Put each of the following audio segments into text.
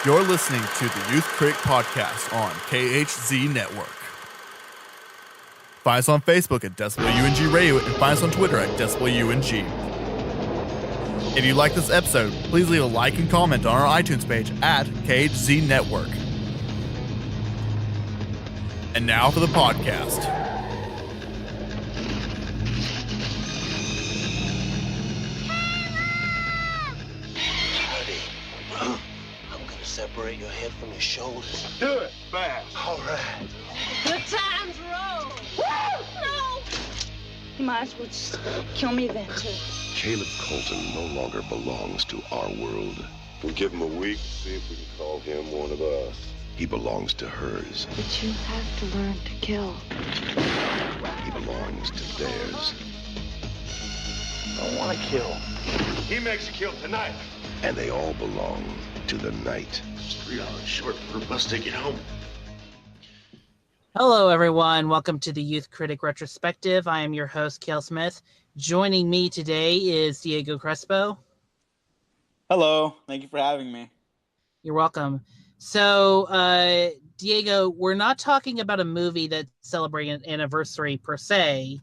You're listening to the Youth Critic Podcast on KHZ Network. Find us on Facebook at DecibelUNG Radio and find us on Twitter at DecibelUNG. If you like this episode, please leave a like and comment on our iTunes page at KHZ Network. And now for the podcast. Separate your head from your shoulders. Do it fast. All right. Good times roll. Woo! No! You might as well just kill me then, too. Caleb Colton no longer belongs to our world. We'll give him a week, see if we can call him one of us. He belongs to hers. But you have to learn to kill. He belongs to theirs. I don't want to kill. He makes you kill tonight. And they all belong to the night. It's 3 hours short for a bus ticket home. Hello, everyone. Welcome to the Youth Critic Retrospective. I am your host, Cale Smith. Joining me today is Diego Crespo. Hello. Thank you for having me. You're welcome. So, Diego, we're not talking about a movie that's celebrating an anniversary per se,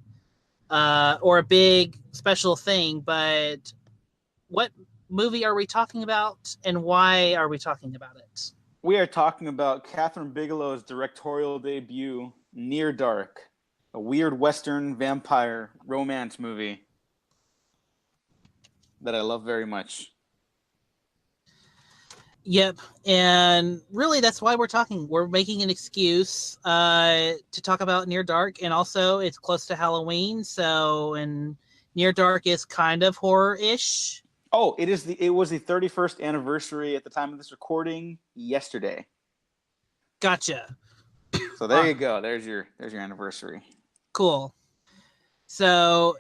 or a big special thing, but what movie are we talking about, and why are we talking about it? We are talking about Catherine Bigelow's directorial debut, Near Dark, a weird Western vampire romance movie that I love very much. Yep, and really that's why we're talking. We're making an excuse to talk about Near Dark, and also it's close to Halloween, and Near Dark is kind of horror-ish. Oh, it was the 31st anniversary at the time of this recording yesterday. Gotcha. So there you go. There's your anniversary. Cool. So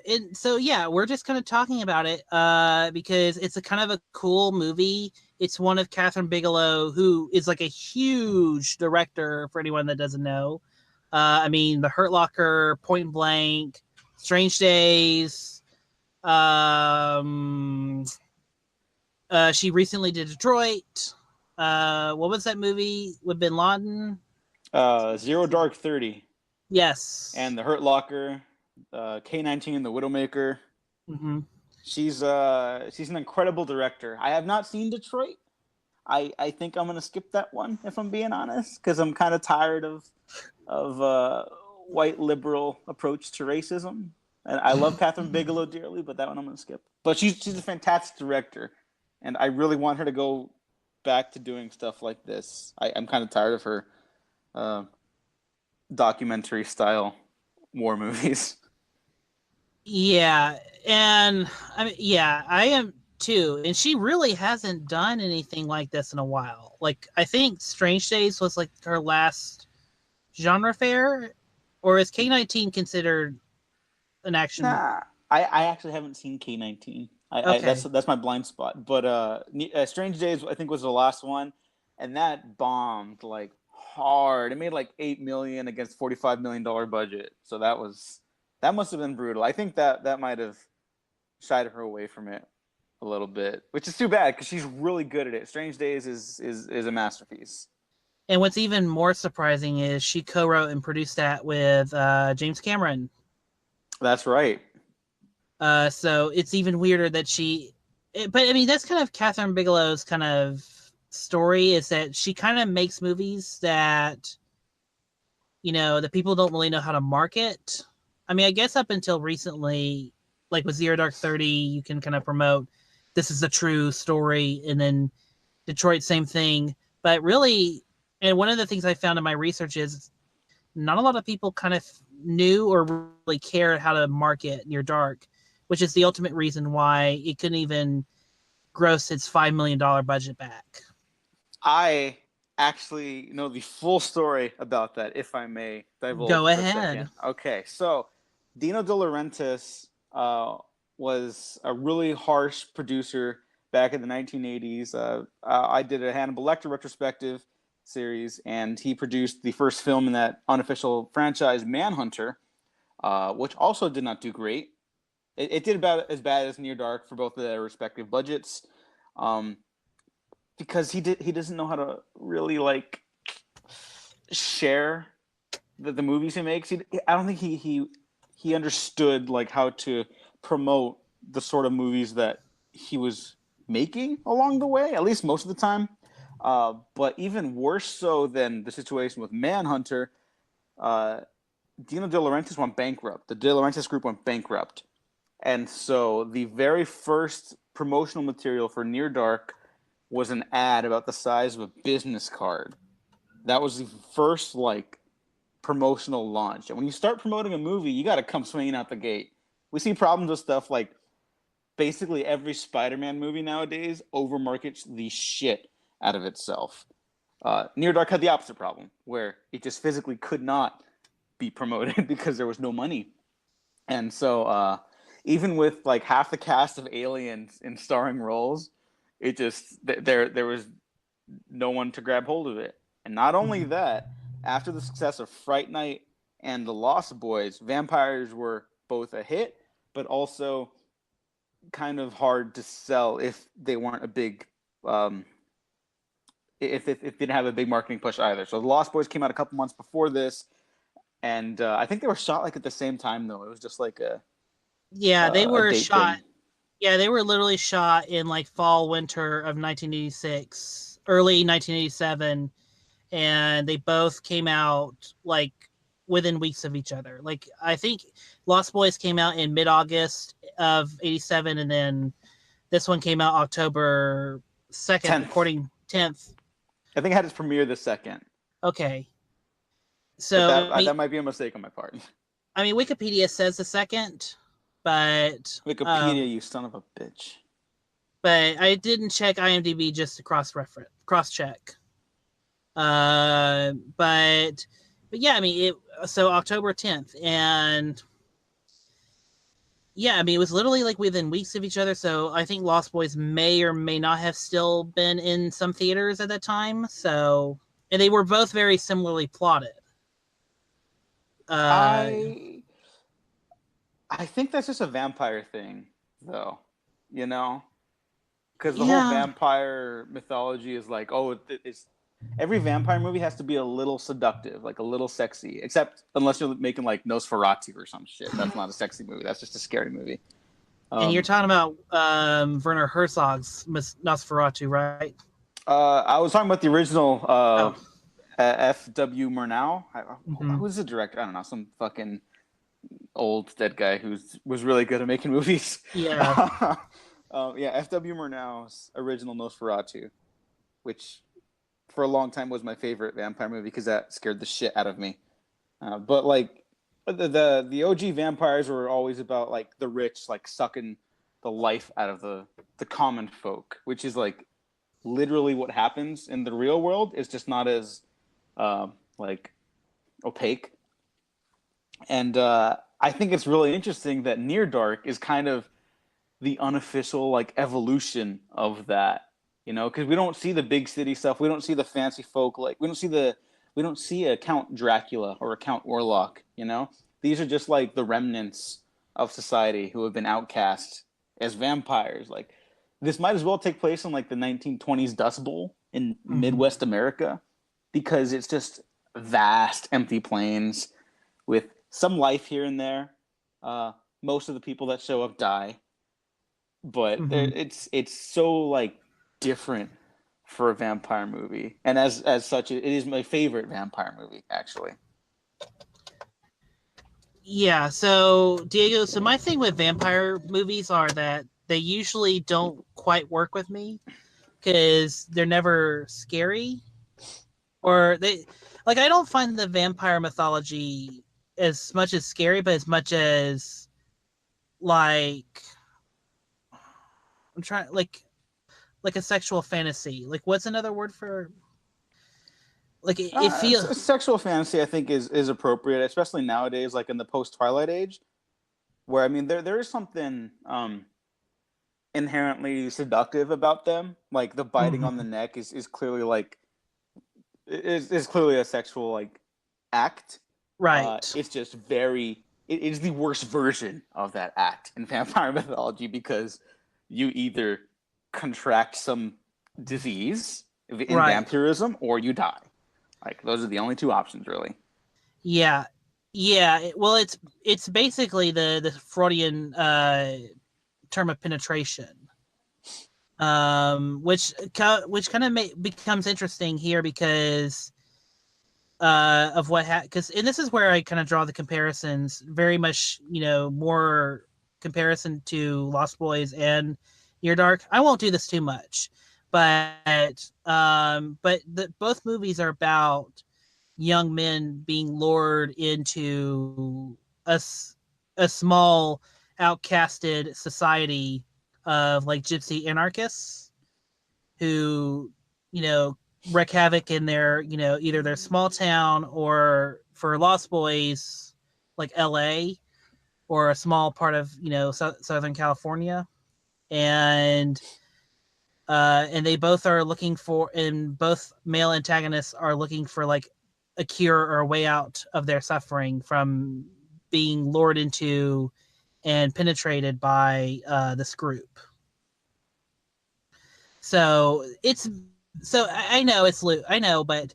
yeah, we're just kind of talking about it because it's a kind of a cool movie. It's one of Catherine Bigelow, who is like a huge director for anyone that doesn't know. I mean, The Hurt Locker, Point Blank, Strange Days. She recently did Detroit. What was that movie with Bin Laden? Zero Dark 30. Yes. And The Hurt Locker, K-19, The Widowmaker. Mm-hmm. She's an incredible director. I have not seen Detroit. I think I'm gonna skip that one if I'm being honest, because I'm kind of tired of white liberal approach to racism. And I love Catherine Bigelow dearly, but that one I'm gonna skip. But she's a fantastic director, and I really want her to go back to doing stuff like this. I'm kind of tired of her documentary style war movies. Yeah, and I am too. And she really hasn't done anything like this in a while. Like, I think Strange Days was like her last genre fare, or is K-19 considered an action? Nah, I actually haven't seen K-19. Okay. That's my blind spot. But Strange Days, I think, was the last one, and that bombed like hard. It made like $8 million against $45 million budget. So that must have been brutal. I think that might have shied her away from it a little bit, which is too bad because she's really good at it. Strange Days is a masterpiece. And what's even more surprising is she co-wrote and produced that with James Cameron. That's right. So it's even weirder that but I mean, that's kind of Catherine Bigelow's kind of story, is that she kind of makes movies that, the people don't really know how to market. I mean, I guess up until recently, like with Zero Dark 30, you can kind of promote this is a true story, and then Detroit, same thing. But really, and one of the things I found in my research is not a lot of people kind of knew or really cared how to market Near Dark, which is the ultimate reason why it couldn't even gross its $5 million budget back. I actually know the full story about that, if I may divulge. Go for a ahead. second. Okay, so Dino De Laurentiis was a really harsh producer back in the 1980s. I did a Hannibal Lecter retrospective series, and he produced the first film in that unofficial franchise, Manhunter, which also did not do great. It did about as bad as Near Dark for both of their respective budgets. because he doesn't know how to really like share the movies he makes. I don't think he understood like how to promote the sort of movies that he was making along the way, at least most of the time. But even worse so than the situation with Manhunter, Dino De Laurentiis went bankrupt. The De Laurentiis group went bankrupt. And so the very first promotional material for Near Dark was an ad about the size of a business card. That was the first like promotional launch. And when you start promoting a movie, you got to come swinging out the gate. We see problems with stuff like basically every Spider-Man movie nowadays overmarkets the shit out of itself. Near Dark had the opposite problem, where it just physically could not be promoted because there was no money. And so even with like half the cast of Aliens in starring roles, it just there was no one to grab hold of it. And not only that, after the success of Fright Night and The Lost Boys, vampires were both a hit, but also kind of hard to sell if they weren't a big if they didn't have a big marketing push either. So The Lost Boys came out a couple months before this, and I think they were shot like at the same time though. It was just like they were shot. Thing. Yeah, they were literally shot in like fall winter of 1986, early 1987, and they both came out like within weeks of each other. Like I think Lost Boys came out in mid-August of 87, and then this one came out October 2nd, 10th. I think it had its premiere the 2nd. Okay. So that might be a mistake on my part. I mean, Wikipedia says the 2nd, but Wikipedia, you son of a bitch. But I didn't check IMDb just to cross-check. But yeah, I mean, so October 10th, and yeah, I mean, it was literally like within weeks of each other. So I think Lost Boys may or may not have still been in some theaters at that time. So, and they were both very similarly plotted. I think that's just a vampire thing, though. You know, because the whole vampire mythology is like, oh, it's every vampire movie has to be a little seductive, like a little sexy, except unless you're making like Nosferatu or some shit. That's not a sexy movie. That's just a scary movie. And you're talking about Werner Herzog's Nosferatu, right? I was talking about the original F.W. Murnau. Who's the director? I don't know. Some fucking old dead guy who was really good at making movies. Yeah. F.W. Murnau's original Nosferatu, which for a long time was my favorite vampire movie because that scared the shit out of me. But like the OG vampires were always about like the rich like sucking the life out of the common folk, which is like literally what happens in the real world. It's just not as like opaque. And I think it's really interesting that Near Dark is kind of the unofficial like evolution of that. You know, because we don't see the big city stuff. We don't see the fancy folk. Like we don't see a Count Dracula or a Count Orlok. You know, these are just like the remnants of society who have been outcast as vampires. Like this might as well take place in like the 1920s Dust Bowl in Midwest America, because it's just vast empty plains with some life here and there. Most of the people that show up die, but it's so like different for a vampire movie, and as such it is my favorite vampire movie actually. Yeah, so Diego, so my thing with vampire movies are that they usually don't quite work with me because they're never scary, or they like I don't find the vampire mythology as much as scary, but as much as like I'm trying like a sexual fantasy. Like, what's another word for? Like, it feels sexual fantasy. I think is appropriate, especially nowadays, like in the post-Twilight age, where I mean, there is something inherently seductive about them. Like the biting on the neck is clearly like is clearly a sexual like act. Right. It's just very. It is the worst version of that act in vampire mythology because you either contract some disease in Right. vampirism, or you die. Like those are the only two options, really. Yeah, well, it's basically the Freudian term of penetration, which kind of becomes interesting here because of what because and this is where I kind of draw the comparisons very much, more comparison to Lost Boys and Near Dark. I won't do this too much, but both movies are about young men being lured into a small outcasted society of like gypsy anarchists who, wreak havoc in their, either their small town or for Lost Boys, like LA or a small part of, Southern California. And they both are looking for, and both male antagonists are looking for like a cure or a way out of their suffering from being lured into and penetrated by this group. So I know it's I know, but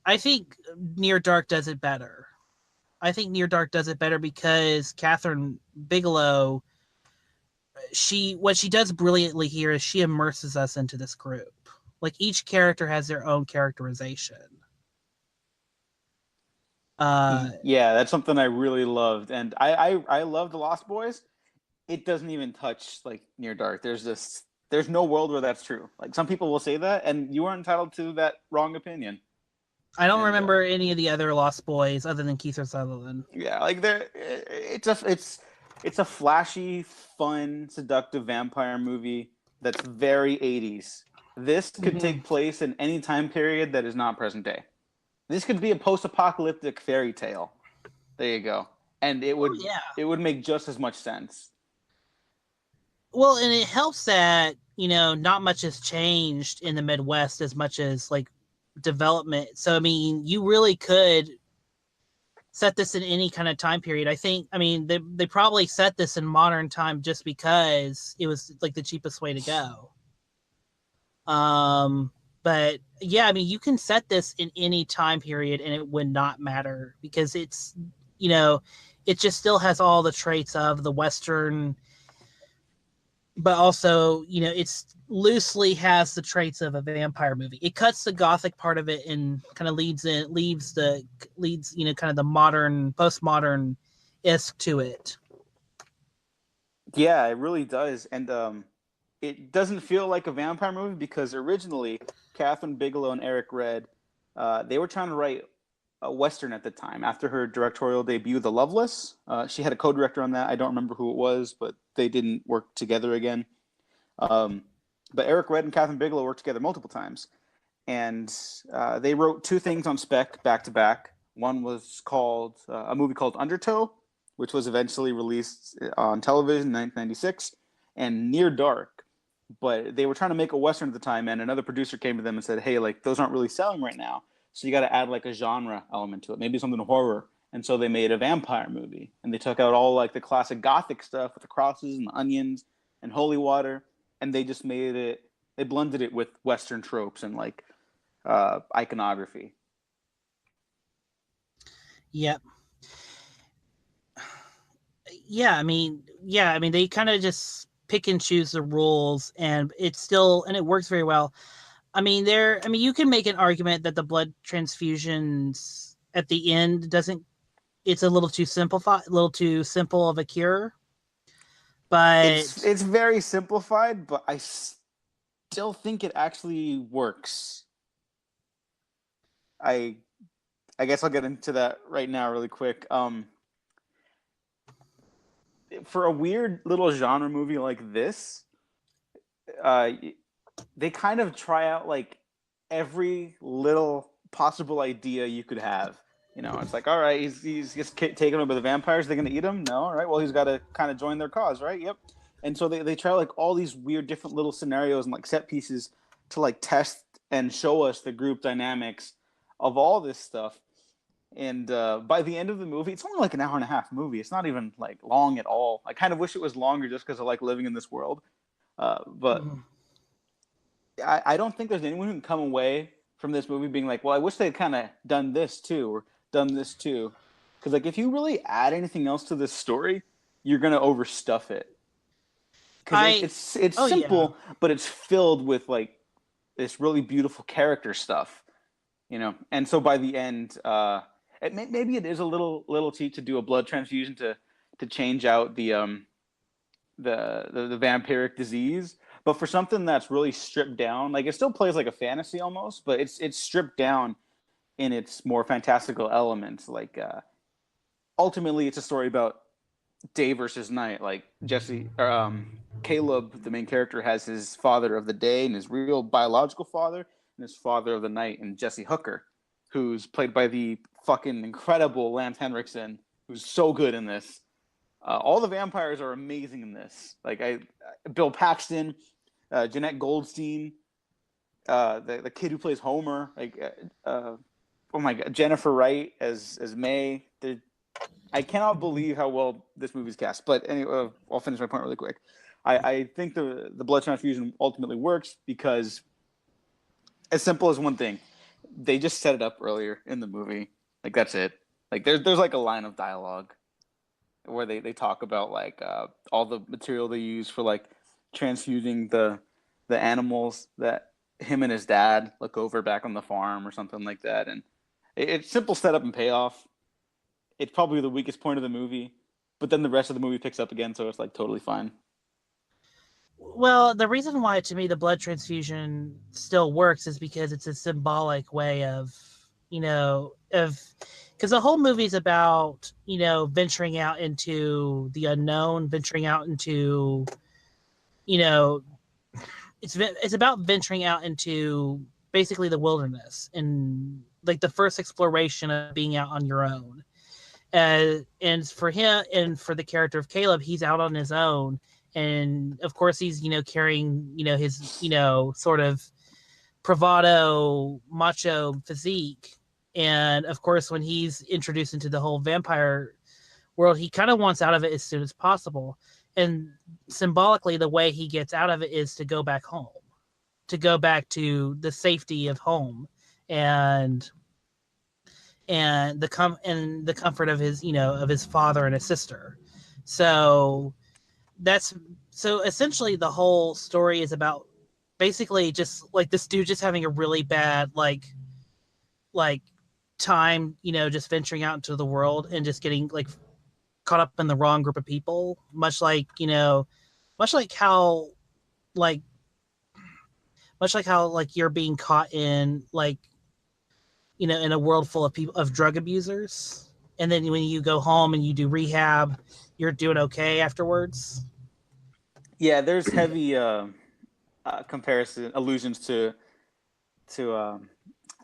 I think Near Dark does it better. I think Near Dark does it better because Catherine Bigelow, what she does brilliantly here is she immerses us into this group. Like each character has their own characterization. Yeah, that's something I really loved, and I love The Lost Boys. It doesn't even touch like Near Dark. There's no world where that's true. Like some people will say that, and you are entitled to that wrong opinion. I don't remember any of the other Lost Boys other than Kiefer Sutherland. Yeah, like it's a flashy, fun, seductive vampire movie that's very 80s. This could take place in any time period that is not present day. This could be a post-apocalyptic fairy tale. There you go. And it would make just as much sense. Well, and it helps that, not much has changed in the Midwest as much as like development. So, I mean, you really could set this in any kind of time period. They probably set this in modern time just because it was like the cheapest way to go. But yeah, you can set this in any time period and it would not matter because it's, it just still has all the traits of the Western, but also, it's loosely has the traits of a vampire movie. It cuts the gothic part of it and kind of leads, kind of the modern, postmodern-esque to it. Yeah, it really does. And it doesn't feel like a vampire movie because originally Catherine Bigelow and Eric Red, they were trying to write a Western at the time. After her directorial debut, The Loveless, she had a co-director on that. I don't remember who it was, but they didn't work together again. But Eric Red and Catherine Bigelow worked together multiple times. And they wrote two things on spec back to back. One was called a movie called Undertow, which was eventually released on television in 1996, and Near Dark. But they were trying to make a Western at the time, and another producer came to them and said, hey, like, those aren't really selling right now. So you got to add like a genre element to it, maybe something horror. And so they made a vampire movie, and they took out all like the classic gothic stuff with the crosses and the onions and holy water, and they just made it. They blended it with Western tropes and like iconography. Yep. Yeah, they kind of just pick and choose the rules, and it works very well. You can make an argument that the blood transfusions at the end it's a little too simple of a cure. But it's very simplified, but I still think it actually works. I guess I'll get into that right now really quick. For a weird little genre movie like this, they kind of try out like every little possible idea you could have. It's like, all right, he's just taken over the vampires. They're going to eat him? No. All right. Well, he's got to kind of join their cause, right? Yep. And so they try like all these weird different little scenarios and like set pieces to like test and show us the group dynamics of all this stuff. And by the end of the movie, it's only like an hour and a half movie. It's not even like long at all. I kind of wish it was longer just because I like living in this world. But I don't think there's anyone who can come away from this movie being like, well, I wish they'd kind of done this too, or done this too. Because like if you really add anything else to this story, you're gonna overstuff it. Because it's Oh yeah. simple, but it's filled with like this really beautiful character stuff, you know. And so by the end, maybe it is a little cheap to do a blood transfusion to change out the vampiric disease, but for something that's really stripped down, like it still plays like a fantasy almost, but it's stripped down in its more fantastical elements. Like ultimately, it's a story about day versus night. Like Caleb, the main character, has his father of the day and his real biological father, and his father of the night, and Jesse Hooker, who's played by the fucking incredible Lance Henriksen, who's so good in this. All the vampires are amazing in this. Like Bill Paxton, Jeanette Goldstein, the kid who plays Homer, like oh my god, Jennifer Wright as May. I cannot believe how well this movie's cast. But anyway, I'll finish my point really quick. I think the blood transfusion ultimately works because, as simple as one thing, they just set it up earlier in the movie. Like that's it. Like there's like a line of dialogue where they talk about like all the material they use for like transfusing the animals that him and his dad look over back on the farm or something like that. And it's simple setup and payoff. It's probably the weakest point of the movie, but then the rest of the movie picks up again, so it's like totally fine. Well, the reason why to me the blood transfusion still works is because it's a symbolic way of, because the whole movie is about, venturing out into the unknown, venturing out into, it's about venturing out into basically the wilderness and like the first exploration of being out on your own. And for him and for the character of Caleb, he's out on his own. And of course he's, carrying, his, sort of bravado macho physique. And of course, when he's introduced into the whole vampire world, he kind of wants out of it as soon as possible. And symbolically, the way he gets out of it is to go back home, to go back to the safety of home and the comfort of his, of his father and his sister. So essentially the whole story is about basically just like this dude just having a really bad like time, just venturing out into the world and just getting like caught up in the wrong group of people, much like how you're being caught in like, in a world full of people, of drug abusers. And then when you go home and you do rehab, you're doing okay afterwards. Yeah, there's heavy allusions to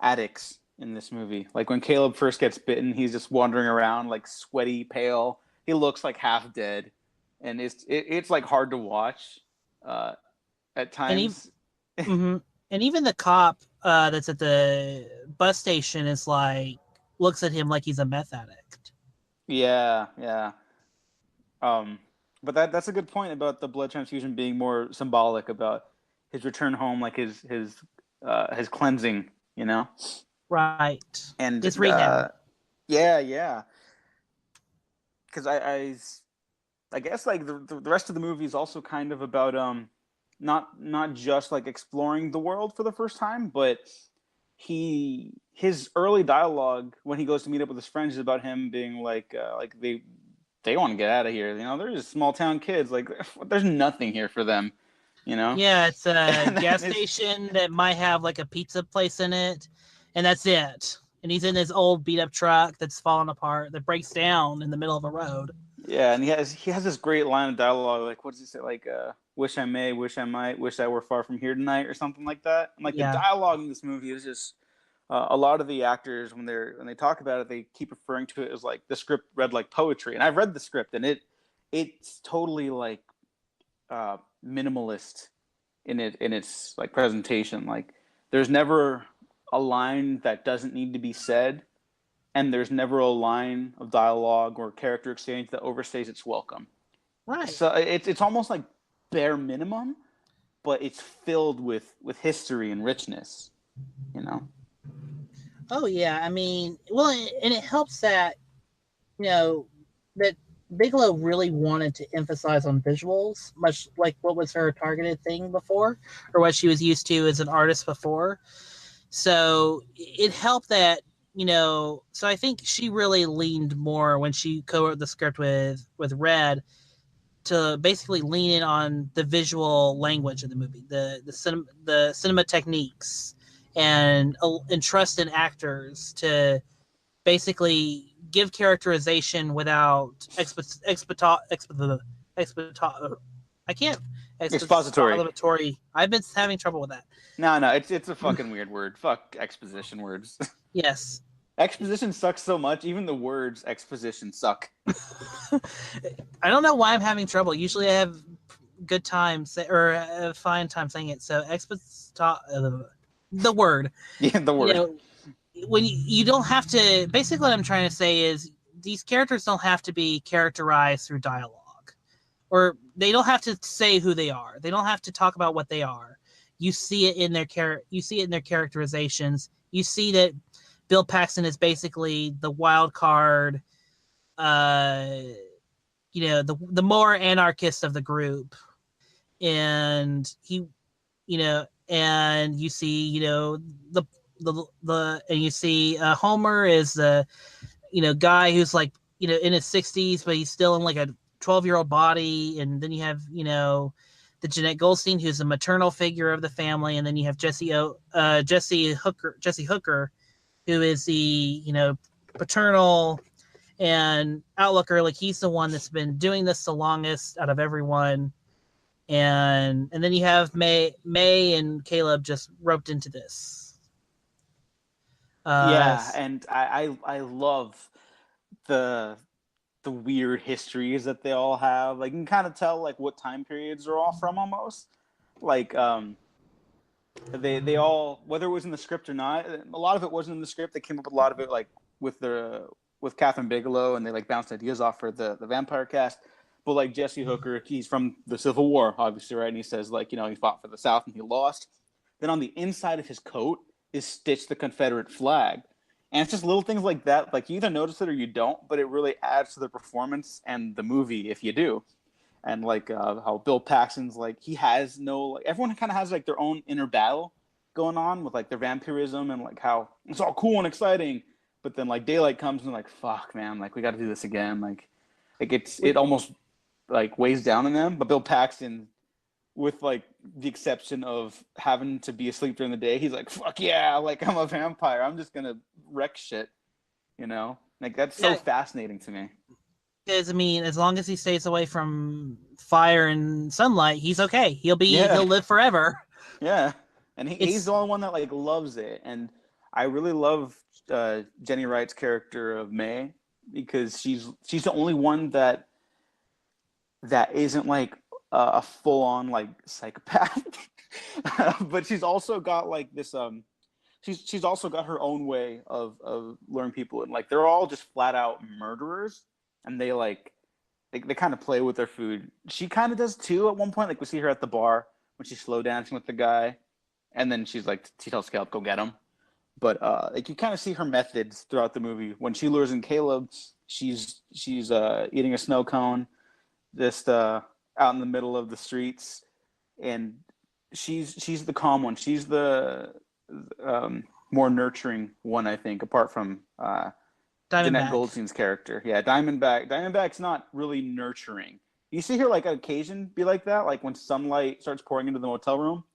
addicts in this movie. Like when Caleb first gets bitten, he's just wandering around like sweaty, pale. He looks like half dead, and it's like hard to watch at times. And even the cop that's at the bus station is like looks at him like he's a meth addict. Yeah. But that's a good point about the blood transfusion being more symbolic about his return home, like his cleansing, Right. And his rehab. Yeah. Because I guess like the rest of the movie is also kind of about not just like exploring the world for the first time, but his early dialogue when he goes to meet up with his friends is about him being like they want to get out of here. They're just small town kids. Like there's nothing here for them. Yeah, it's a gas station that might have like a pizza place in it, and that's it. And he's in his old beat up truck that's falling apart that breaks down in the middle of a road. Yeah, and he has this great line of dialogue. Like, what does he say? Like, wish I may, wish I might, wish I were far from here tonight, or something like that. And like the dialogue in this movie is just a lot of the actors when they talk about it, they keep referring to it as like the script read like poetry. And I've read the script, and it's totally like minimalist in its like presentation. Like, there's never a line that doesn't need to be said. And there's never a line of dialogue or character exchange that overstays its welcome. Right. So it's almost like bare minimum, but it's filled with history and richness, you know. Oh yeah, I mean, well, and it helps that that Bigelow really wanted to emphasize on visuals, much like what was her targeted thing before, or what she was used to as an artist before. So it helped that So I think she really leaned more when she co-wrote the script with Red to basically lean in on the visual language of the movie, the cinema techniques, and trust in actors to basically give characterization without Expository. expository. I've been having trouble with that. No, it's a fucking weird word. Fuck exposition words. Yes. Exposition sucks so much. Even the words exposition suck. I don't know why I'm having trouble. Usually I have good times or a fine time saying it. So the word. Yeah, the word. When you don't have to. Basically, what I'm trying to say is these characters don't have to be characterized through dialogue, or they don't have to say who they are. They don't have to talk about what they are. You see it in their You see it in their characterizations. You see that Bill Paxton is basically the wild card. The more anarchist of the group, and he, and you see, and you see Homer is the guy who's like in his 60s, but he's still in like a 12-year-old body, and then you have the Jeanette Goldstein, who's the maternal figure of the family, and then you have Jesse Hooker, who is the paternal and outlooker. Like he's the one that's been doing this the longest out of everyone, and then you have May and Caleb just roped into this. And I love the weird histories that they all have. Like you can kind of tell like what time periods they're all from almost. Like they all, whether it was in the script or not, a lot of it wasn't in the script. They came up with a lot of it like with Catherine Bigelow, and they like bounced ideas off for the vampire cast. But like Jesse Hooker, he's from the Civil War, obviously, right? And he says like he fought for the South and he lost. Then on the inside of his coat is stitched the Confederate flag. And it's just little things like that. Like you either notice it or you don't, but it really adds to the performance and the movie if you do. And like how Bill Paxton's like, he has no, like everyone kind of has like their own inner battle going on with like their vampirism and like how it's all cool and exciting. But then like daylight comes and like, fuck man, like we got to do this again. Like it almost like weighs down on them. But Bill Paxton, with like the exception of having to be asleep during the day, he's like, fuck yeah, like I'm a vampire, I'm just gonna wreck shit, like that's so fascinating to me. Because I mean, as long as he stays away from fire and sunlight, he's okay. He'll live forever. Yeah, and he's the only one that like loves it. And I really love Jenny Wright's character of May, because she's the only one that isn't like a full-on like psychopath, but she's also got like this she's also got her own way of luring people in. Like they're all just flat out murderers, and they kind of play with their food. She kind of does too at one point. Like we see her at the bar when she's slow dancing with the guy, and then she tells Caleb, go get him. But like you kind of see her methods throughout the movie. When she lures in Caleb, she's eating a snow cone, just out in the middle of the streets, and she's the calm one. She's the more nurturing one, I think, apart from Jeanette Goldstein's character. Yeah, Diamondback's not really nurturing. You see her like on occasion be like that, like when sunlight starts pouring into the motel room,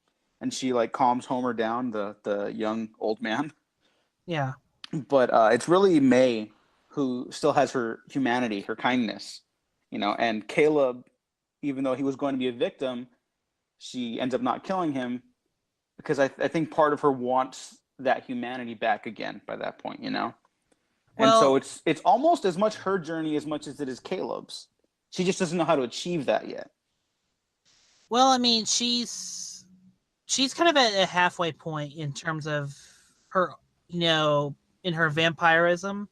and she like calms Homer down, the young old man. Yeah. But it's really May who still has her humanity, her kindness, and Caleb, even though he was going to be a victim, she ends up not killing him because I think part of her wants that humanity back again by that point, And so it's almost as much her journey as much as it is Caleb's. She just doesn't know how to achieve that yet. Well, I mean, she's kind of at a halfway point in terms of her, in her vampirism,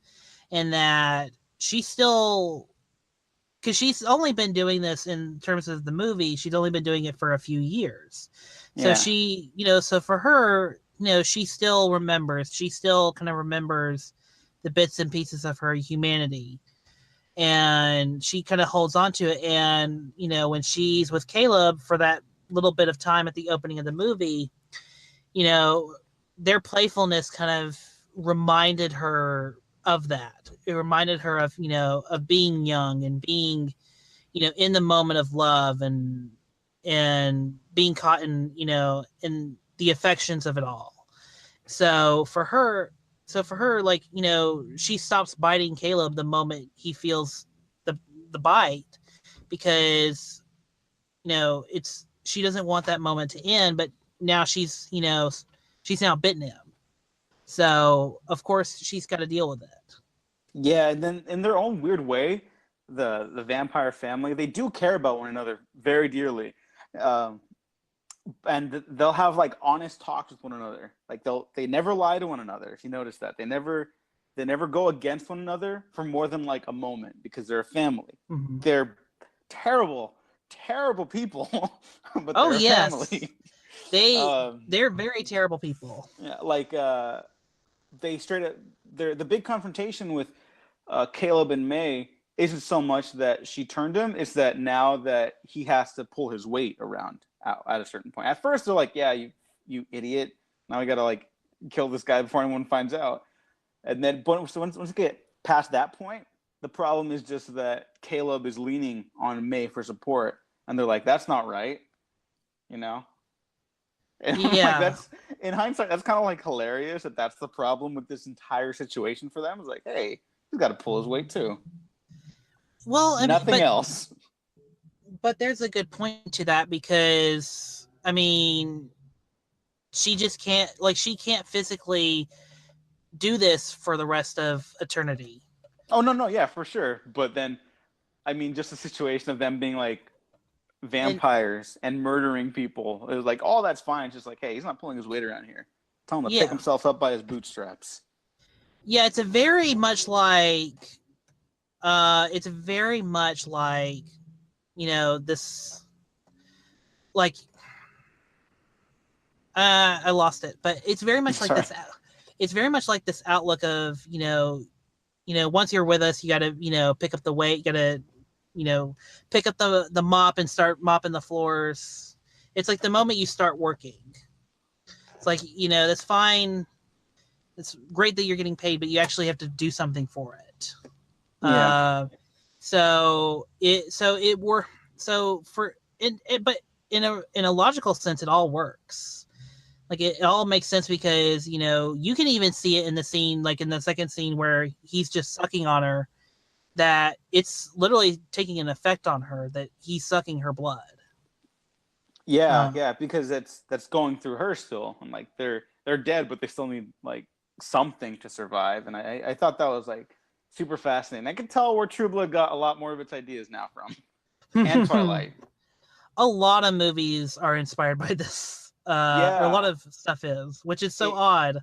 in that she still because she's only been doing this in terms of the movie. She's only been doing it for a few years. So Yeah. she, so for her, she still remembers. She still kind of remembers the bits and pieces of her humanity. And she kind of holds on to it. And, when she's with Caleb for that little bit of time at the opening of the movie, their playfulness kind of reminded her of that. It reminded her of, of being young and being, in the moment of love and being caught in, in the affections of it all. So for her, like, she stops biting Caleb the moment he feels the bite, because, she doesn't want that moment to end, but now she's now bitten him. So of course she's got to deal with it. Yeah, and then in their own weird way, the vampire family, they do care about one another very dearly. And they'll have like honest talks with one another. Like they never lie to one another. If you notice that, they never go against one another for more than like a moment, because they're a family. Mm-hmm. They're terrible people, but oh they're a yes, family. they're very terrible people. Yeah, like they straight up. The big confrontation with Caleb and May isn't so much that she turned him; it's that now that he has to pull his weight around at a certain point. At first, they're like, "Yeah, you idiot! Now we gotta like kill this guy before anyone finds out." And then, once we get past that point, the problem is just that Caleb is leaning on May for support, and they're like, "That's not right," And yeah. like, that's, in hindsight, that's kind of like hilarious that that's the problem with this entire situation for them. It's like, hey, he's got to pull his weight too. Well, nothing else. But there's a good point to that, because she just can't, like, she can't physically do this for the rest of eternity. Oh no, yeah, for sure. But then, just the situation of them being like vampires and murdering people, it was like, oh, that's fine. It's just like, hey, he's not pulling his weight around here. Tell him to pick himself up by his bootstraps. Yeah, it's a very much like this, like, I lost it, but it's very much like this. It's very much like this outlook of, once you're with us, you got to, pick up the weight, you got to, pick up the mop and start mopping the floors. It's like the moment you start working, it's like, that's fine. It's great that you're getting paid, but you actually have to do something for it. Yeah. But in a logical sense, it all works. Like, it all makes sense, because, you can even see it in the scene, like in the second scene where he's just sucking on her, that it's literally taking an effect on her, that he's sucking her blood. Yeah, because that's going through her still. And like, they're dead, but they still need like something to survive. And I thought that was like super fascinating. I could tell where True Blood got a lot more of its ideas now from. And Twilight. A lot of movies are inspired by this. Or a lot of stuff is, which is so odd.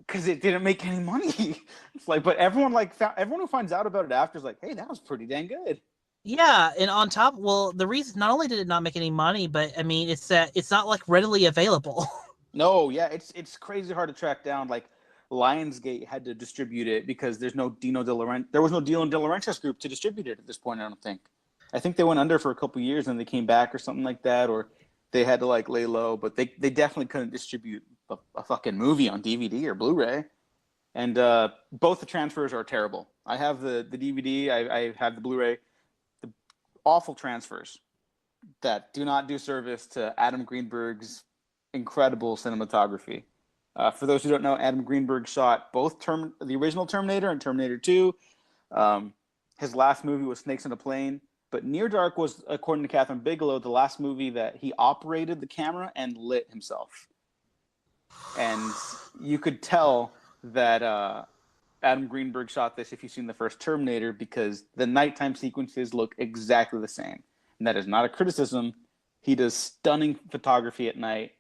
Because it didn't make any money. It's like, but everyone who finds out about it after is like, hey, that was pretty dang good. Yeah, and on top, the reason, not only did it not make any money, but it's that it's not like readily available. No, yeah, it's crazy hard to track down. Like, Lionsgate had to distribute it because there was no Dino De Laurentiis group to distribute it at this point. I think they went under for a couple years and they came back or something like that, or they had to like lay low, but they definitely couldn't distribute a fucking movie on DVD or Blu-ray. And both the transfers are terrible. I have the DVD, I have the Blu-ray. The awful transfers that do not do service to Adam Greenberg's incredible cinematography. For those who don't know, Adam Greenberg shot both the original Terminator and Terminator 2. His last movie was Snakes on a Plane. But Near Dark was, according to Catherine Bigelow, the last movie that he operated the camera and lit himself. And you could tell that Adam Greenberg shot this if you've seen the first Terminator, because the nighttime sequences look exactly the same. And that is not a criticism. He does stunning photography at night.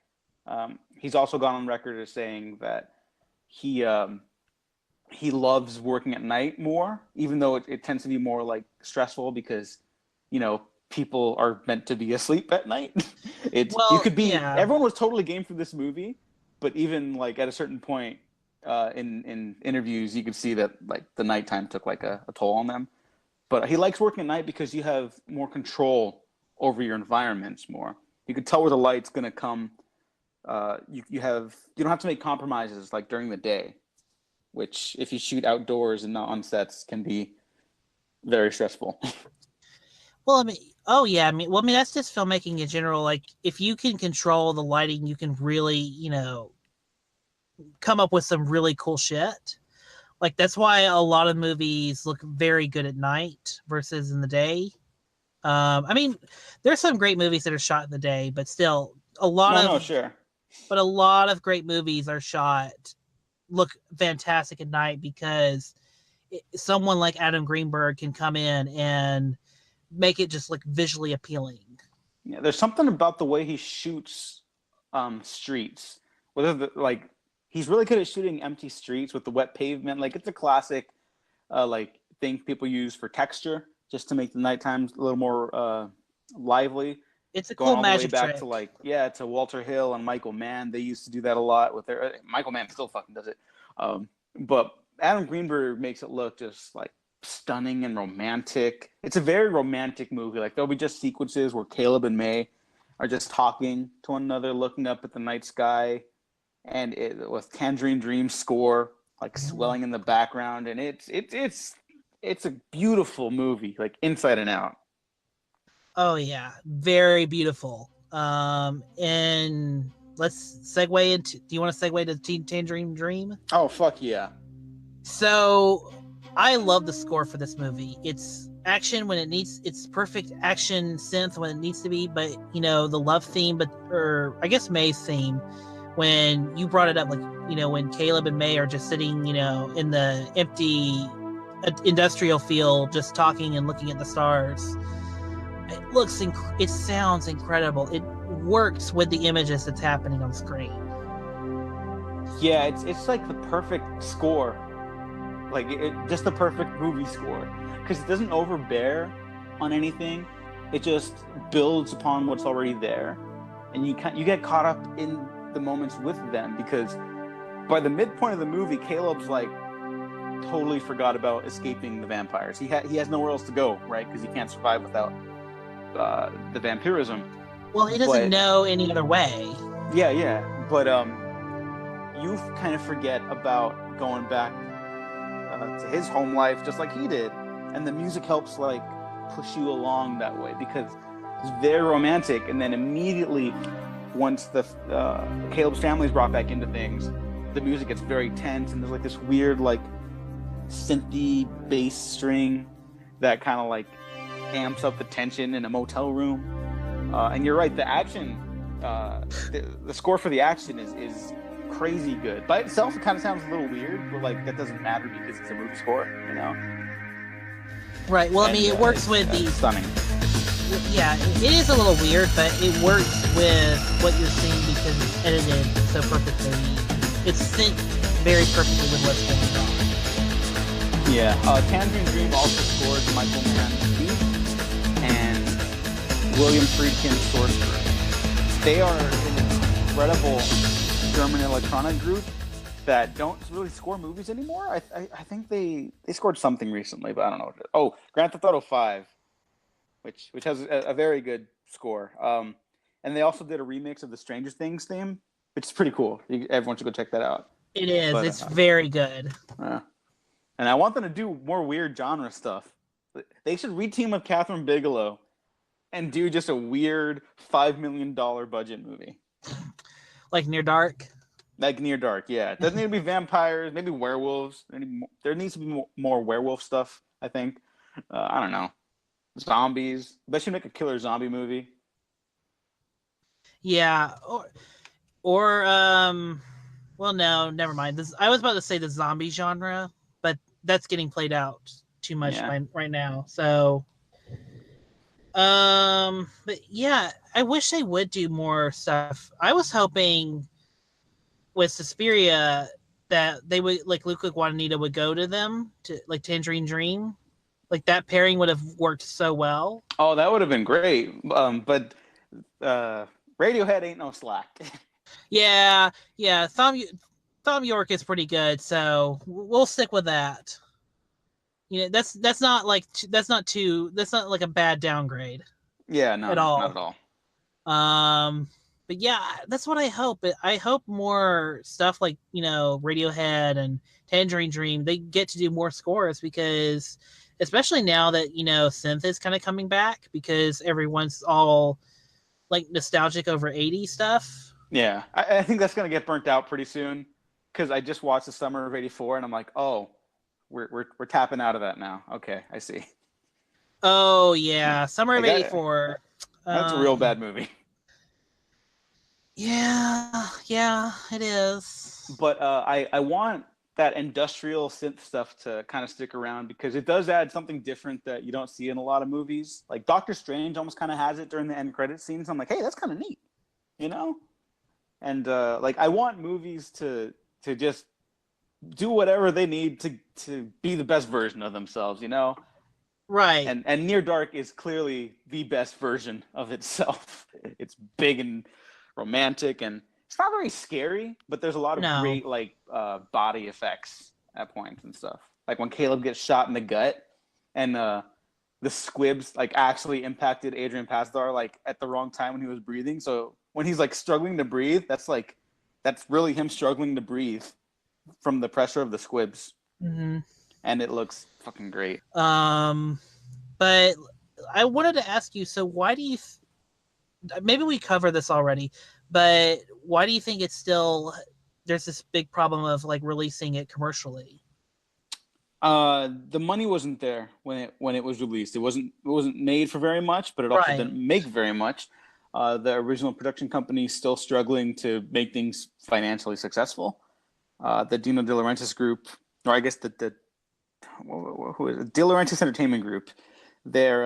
He's also gone on record as saying that he loves working at night more, even though it tends to be more like stressful, because people are meant to be asleep at night. You Well, could be. yeah. Everyone was totally game for this movie, but even like at a certain point in interviews, you could see that like the nighttime took like a toll on them. But he likes working at night because you have more control over your environments more. You could tell where the light's gonna come. You don't have to make compromises like during the day, which if you shoot outdoors and not on sets can be very stressful. Well, I mean, that's just filmmaking in general. Like, if you can control the lighting, you can really, come up with some really cool shit. Like, that's why a lot of movies look very good at night versus in the day. I mean, there's some great movies that are shot in the day, but still, a lot of great movies look fantastic at night because someone like Adam Greenberg can come in and make it just like visually appealing. Yeah, there's something about the way he shoots streets. He's really good at shooting empty streets with the wet pavement. Like, it's a classic thing people use for texture just to make the nighttime a little more lively. It's a Going cool all the way magic back trick. to Walter Hill and Michael Mann. They used to do that a lot with their Michael Mann still fucking does it. But Adam Greenberg makes it look just like stunning and romantic. It's a very romantic movie. Like, there'll be just sequences where Caleb and May are just talking to one another, looking up at the night sky, and with Tangerine Dream score like swelling in the background, and it's a beautiful movie, like inside and out. Oh yeah, very beautiful. And let's segue into. Do you want to segue to Tangerine Dream? Oh fuck yeah! So, I love the score for this movie. It's action when it needs. It's perfect action synth when it needs to be. But the love theme, or I guess May's theme, when you brought it up, like when Caleb and May are just sitting, in the empty industrial field, just talking and looking at the stars. It sounds incredible. It works with the images that's happening on screen. Yeah, it's like the perfect score, like just the perfect movie score, because it doesn't overbear on anything. It just builds upon what's already there, and you get caught up in the moments with them, because by the midpoint of the movie, Caleb's like totally forgot about escaping the vampires. He has nowhere else to go, right? Because he can't survive without the vampirism. Well, he doesn't know any other way. Yeah, but you kind of forget about going back to his home life, just like he did, and the music helps like push you along that way, because it's very romantic. And then immediately, once the Caleb's family is brought back into things, the music gets very tense, and there's like this weird like synthy bass string that kind of like amps up the tension in a motel room. And you're right, the action, the score for the action is crazy good. By itself, it kind of sounds a little weird, but like that doesn't matter because it's a movie score, Right. Well, I mean, it works with the stunning. Yeah, it is a little weird, but it works with what you're seeing because it's edited so perfectly. It's synced very perfectly with what's going on. Yeah, Tangerine Dream also scored Michael Mann's Thief and William Friedkin's Sorcerer. They are an incredible German electronic group that don't really score movies anymore. I think they scored something recently, but I don't know what it is. Oh, Grand Theft Auto 5, which has a very good score. And they also did a remix of the Stranger Things theme, which is pretty cool. Everyone should go check that out. It is. But, it's very good. And I want them to do more weird genre stuff. They should reteam with Catherine Bigelow and do just a weird $5 million budget movie. Like Near Dark? Like Near Dark, yeah. It doesn't need to be vampires, maybe werewolves. There needs to be more werewolf stuff, I think. I don't know. Zombies. Bet you make a killer zombie movie. Yeah. Or well, no, never mind. I was about to say the zombie genre, but that's getting played out too much right now. So, but yeah, I wish they would do more stuff. I was hoping with Suspiria that they would, like, Luca Guadagnino would go to them, to like Tangerine Dream, Like that pairing would have worked so well. Oh, that would have been great. But Radiohead ain't no slack. Yeah, yeah. Thom Yorke is pretty good, so we'll stick with that. That's not like that's not like a bad downgrade. Yeah, no, at all. not at all. But yeah, that's what I hope. I hope more stuff like Radiohead and Tangerine Dream, they get to do more scores, because especially now that synth is kind of coming back, because everyone's all like nostalgic over 80s stuff. Yeah, I think that's gonna get burnt out pretty soon, because I just watched the Summer of '84 and I'm like, oh, we're tapping out of that now. Okay, I see. Oh yeah, Summer of '84. That's a real bad movie. Yeah, it is. But I want that industrial synth stuff to kind of stick around, because it does add something different that you don't see in a lot of movies. Like Doctor Strange almost kind of has it during the end credit scenes. I'm like, hey, that's kind of neat, And like I want movies to just do whatever they need to be the best version of themselves, Right. And Near Dark is clearly the best version of itself. It's big and romantic, and it's not very scary, but there's a lot of great like body effects at points and stuff. Like when Caleb gets shot in the gut, and the squibs like actually impacted Adrian Pasdar like at the wrong time when he was breathing. So when he's like struggling to breathe, that's really him struggling to breathe from the pressure of the squibs. Mm-hmm. And it looks fucking great. But I wanted to ask you, so why do you maybe we covered this already, but why do you think it's still there's this big problem of like releasing it commercially? The money wasn't there when it was released. It wasn't made for very much, but it also didn't make very much. The original production company is still struggling to make things financially successful. The Dino De Laurentiis group, or I guess who is it? De Laurentiis Entertainment Group, they're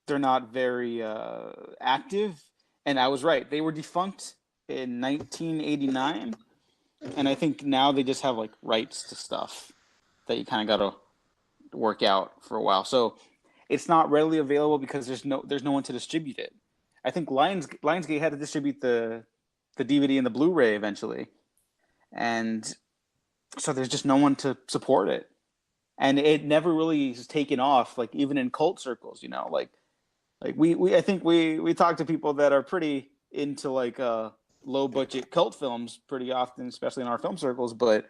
not very active. And I was right; they were defunct in 1989. And I think now they just have like rights to stuff that you kind of got to work out for a while. So it's not readily available because there's no one to distribute it. I think Lionsgate had to distribute the DVD and the Blu-ray eventually, and so there's just no one to support it. And it never really is taken off, like even in cult circles, like I think we talk to people that are pretty into like low budget cult films pretty often, especially in our film circles, but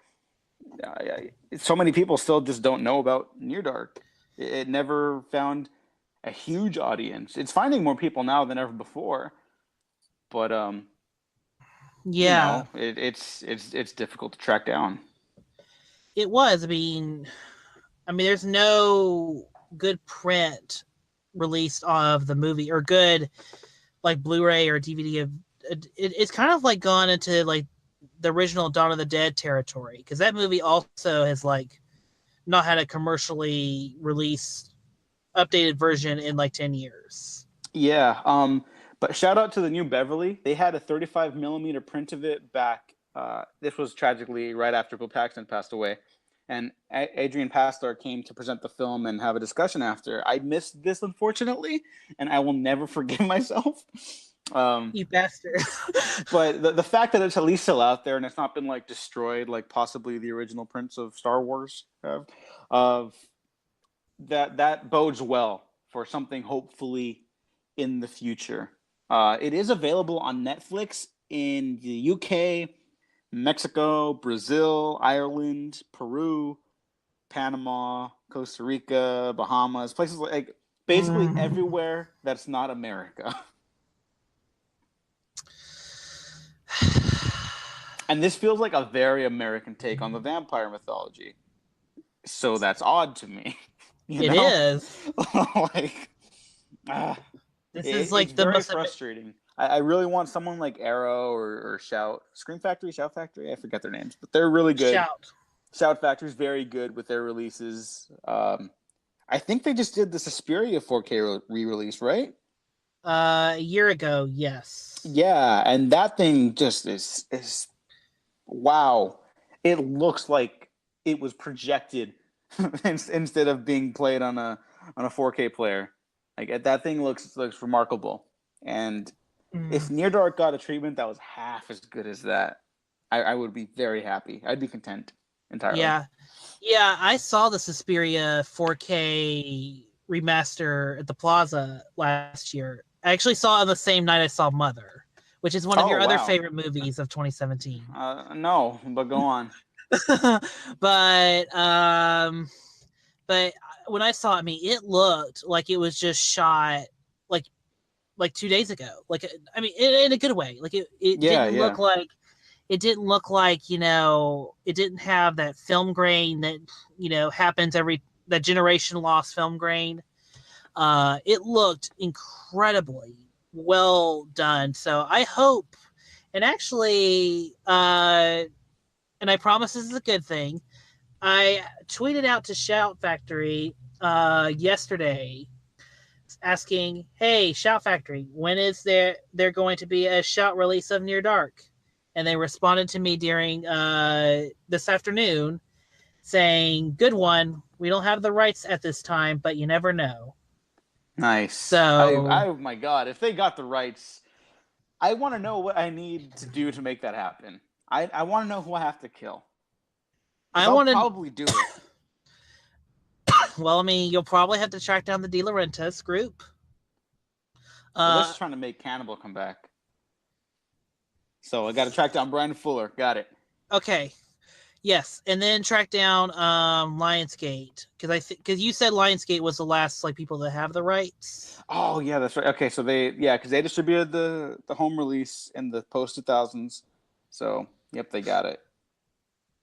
so many people still just don't know about Near Dark. It never found a huge audience. It's finding more people now than ever before, but it's difficult to track down. It was. I mean, there's no good print released of the movie or good like Blu-ray or DVD of. It's kind of like gone into like the original Dawn of the Dead territory, because that movie also has like not had a commercially released updated version in like 10 years. Yeah. But shout out to the New Beverly. They had a 35 millimeter print of it back. This was tragically right after Bill Paxton passed away. And Adrian Pasdar came to present the film and have a discussion after. I missed this, unfortunately, and I will never forgive myself. You bastard. But the fact that it's at least still out there and it's not been like destroyed like possibly the original prints of Star Wars have, that bodes well for something hopefully in the future. It is available on Netflix in the UK, Mexico, Brazil, Ireland, Peru, Panama, Costa Rica, Bahamas, places like basically everywhere that's not America. And this feels like a very American take on the vampire mythology. So that's odd to me. It is. This is like it's the very most frustrating. I really want someone like Arrow or Shout Factory. I forget their names, but they're really good. Shout Factory is very good with their releases. I think they just did the Suspiria 4K re-release, right? A year ago, yes. Yeah, and that thing just is wow. It looks like it was projected instead of being played on a 4K player. Like that thing looks remarkable. And if Near Dark got a treatment that was half as good as that, I would be very happy. I'd be content entirely. Yeah, I saw the Suspiria 4K remaster at the Plaza last year. I actually saw it on the same night I saw Mother, which is one of your other favorite movies of 2017. No, but go on. but when I saw it, I mean, it looked like it was just shot like 2 days ago. Like, I mean, in a good way. Like it didn't look like. It didn't look like, it didn't have that film grain that, happens that generation lost film grain. It looked incredibly well done. So I hope, and actually, and I promise this is a good thing, I tweeted out to Shout Factory yesterday asking, hey, Shout Factory, when is there going to be a Shout release of Near Dark? And they responded to me during this afternoon saying, good one. We don't have the rights at this time, but you never know. Nice. So, oh my God, if they got the rights, I want to know what I need to do to make that happen. I want to know who I have to kill. I'll probably do it. Well, I mean, you'll probably have to track down the De Laurentiis group. They're just trying to make Cannibal come back. So I got to track down Brian Fuller. Got it. Okay. Yes, and then track down Lionsgate because you said Lionsgate was the last people that have the rights. Oh yeah, that's right. Okay, so because they distributed the home release in the post 2000s. So yep, they got it.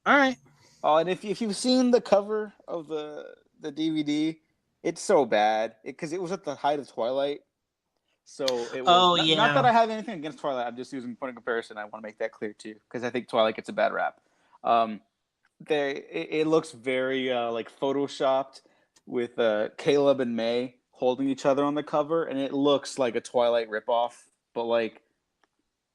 All right. Oh, and if you've seen the cover of the DVD, it's so bad because it was at the height of Twilight. So it was not that I have anything against Twilight. I'm just using point of comparison. I want to make that clear too, because I think Twilight gets a bad rap. It looks very photoshopped with Caleb and May holding each other on the cover, and it looks like a Twilight ripoff, but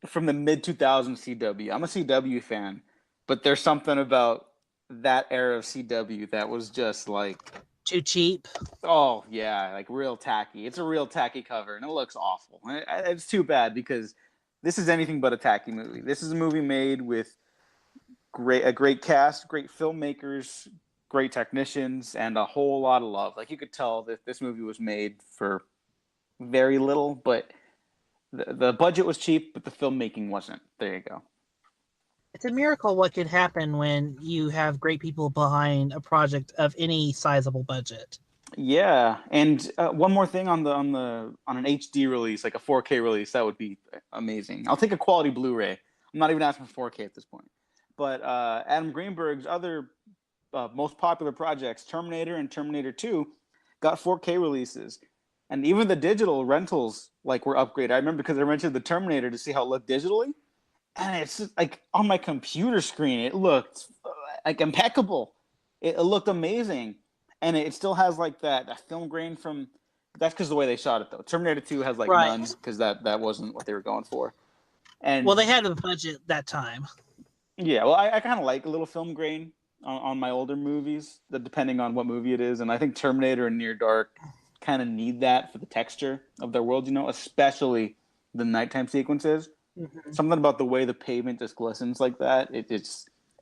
from the mid 2000s CW. I'm a CW fan, but there's something about that era of CW that was just too cheap. Oh yeah, real tacky. It's a real tacky cover, and it looks awful. It's too bad because this is anything but a tacky movie. This is a movie made with a great cast, great filmmakers, great technicians, and a whole lot of love. You could tell that this movie was made for very little, but the budget was cheap, but the filmmaking wasn't. There you go. It's a miracle what could happen when you have great people behind a project of any sizable budget. Yeah, and one more thing on an HD release, like a 4K release, that would be amazing. I'll take a quality Blu-ray. I'm not even asking for 4K at this point. But Adam Greenberg's other most popular projects, Terminator and Terminator 2, got 4K releases, and even the digital rentals were upgraded. I remember because I rented the Terminator to see how it looked digitally. And it's just, on my computer screen, it looked impeccable. It looked amazing, and it still has that film grain from. That's because the way they shot it, though. Terminator 2 has none because that wasn't what they were going for. And they had a budget that time. Yeah, well, I kind of like a little film grain on my older movies, depending on what movie it is, and I think Terminator and Near Dark kind of need that for the texture of their world, especially the nighttime sequences. Mm-hmm. Something about the way the pavement just glistens like that. It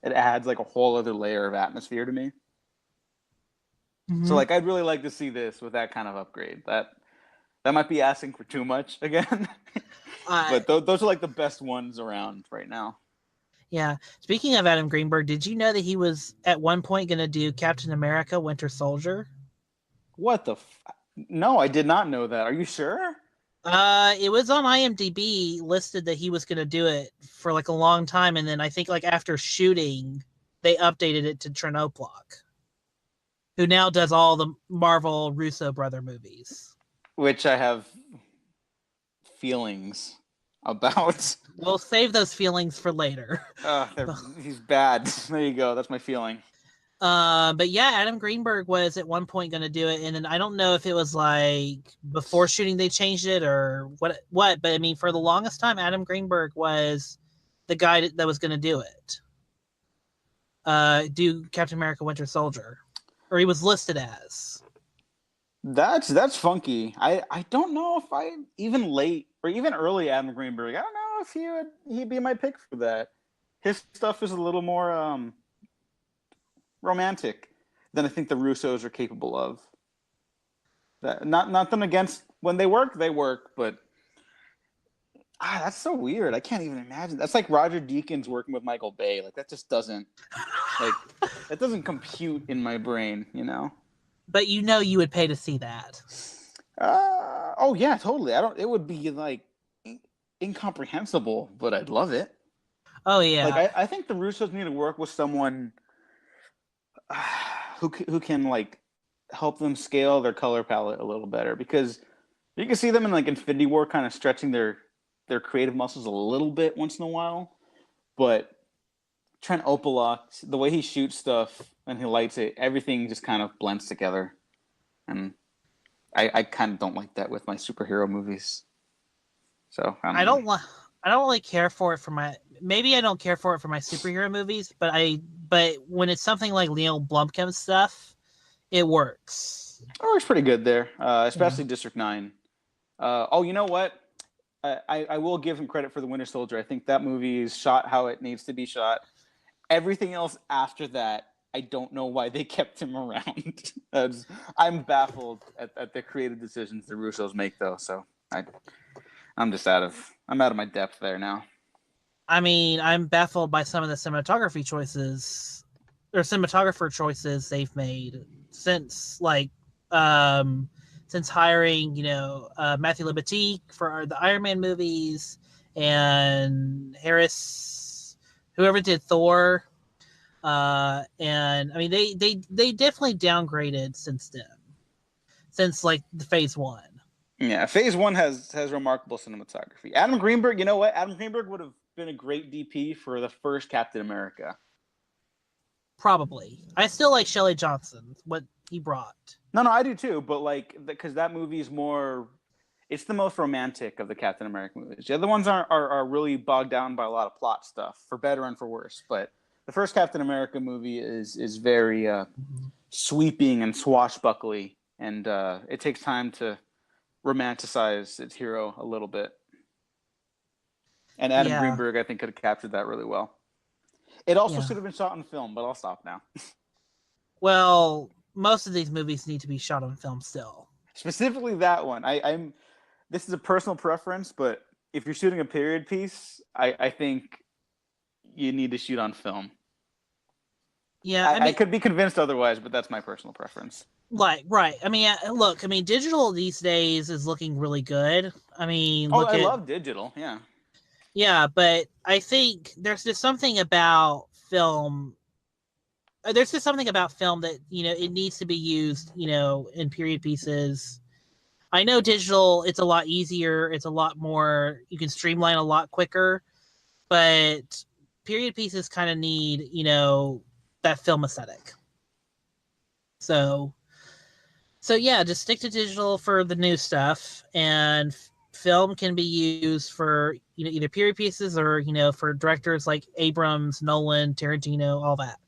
adds a whole other layer of atmosphere to me. Mm-hmm. So I'd really like to see this with that kind of upgrade. That might be asking for too much again, but those are the best ones around right now. Yeah. Speaking of Adam Greenberg, did you know that he was at one point going to do Captain America: Winter Soldier? What the? No, I did not know that. Are you sure? It was on IMDb listed that he was going to do it for a long time, and then I think after shooting, they updated it to Trent Oplok, who now does all the Marvel Russo brother movies, which I have feelings about. We'll save those feelings for later. He's bad. There you go. That's my feeling. But yeah, Adam Greenberg was at one point going to do it, and then I don't know if it was before shooting they changed it or what. But I mean, for the longest time, Adam Greenberg was the guy that was going to do it. Do Captain America: Winter Soldier. or he was listed as. That's funky. I don't know if I even late or even early Adam Greenberg. I don't know if he'd be my pick for that. His stuff is a little more romantic than I think the Russos are capable of. That not them against when they work, but that's so weird. I can't even imagine. That's like Roger Deakins working with Michael Bay. Like that just doesn't that doesn't compute in my brain, you know. But you would pay to see that. Oh yeah, totally. It would be like incomprehensible, but I'd love it. Oh yeah. Like I think the Russos need to work with someone who can like help them scale their color palette a little better, because you can see them in like Infinity War kind of stretching their creative muscles a little bit once in a while, but Trent Opalak, the way he shoots stuff and he lights it, everything just kind of blends together, and I kind of don't like that with my superhero movies. So I don't really care for it for my. Maybe I don't care for it for my superhero movies, but when it's something like Neil Blomkamp stuff, it works. It works pretty good there, especially District 9. You know what? I will give him credit for The Winter Soldier. I think that movie is shot how it needs to be shot. Everything else after that, I don't know why they kept him around. I'm baffled at the creative decisions the Russos make, though. So I'm out of my depth there now. I mean, I'm baffled by some of the cinematographer choices they've made since hiring, Matthew Libatique for the Iron Man movies, and Harris, whoever did Thor, and I mean they definitely downgraded since then, since like the Phase 1. Yeah, Phase 1 has remarkable cinematography. Adam Greenberg, you know what? Adam Greenberg would have been a great DP for the first Captain America. Probably. I still like Shelley Johnson, what he brought. No, I do too, but like, because that movie is it's the most romantic of the Captain America movies. The other ones are really bogged down by a lot of plot stuff, for better and for worse. But the first Captain America movie is very sweeping and swashbuckly, and it takes time to romanticize its hero a little bit. And Adam Greenberg, I think, could have captured that really well. It also should have been shot on film, but I'll stop now. Well, most of these movies need to be shot on film still. Specifically that one. This is a personal preference, but if you're shooting a period piece, I think you need to shoot on film. Yeah, I could be convinced otherwise, but that's my personal preference. Right. I mean, look, digital these days is looking really good. I mean, I love digital, yeah. Yeah, but I think there's just something about film. There's just something about film that, it needs to be used, in period pieces. I know digital, it's a lot easier. It's a lot more, you can streamline a lot quicker, but period pieces kind of need, that film aesthetic. So yeah, just stick to digital for the new stuff, and film can be used for, either period pieces or, for directors like Abrams, Nolan, Tarantino, all that.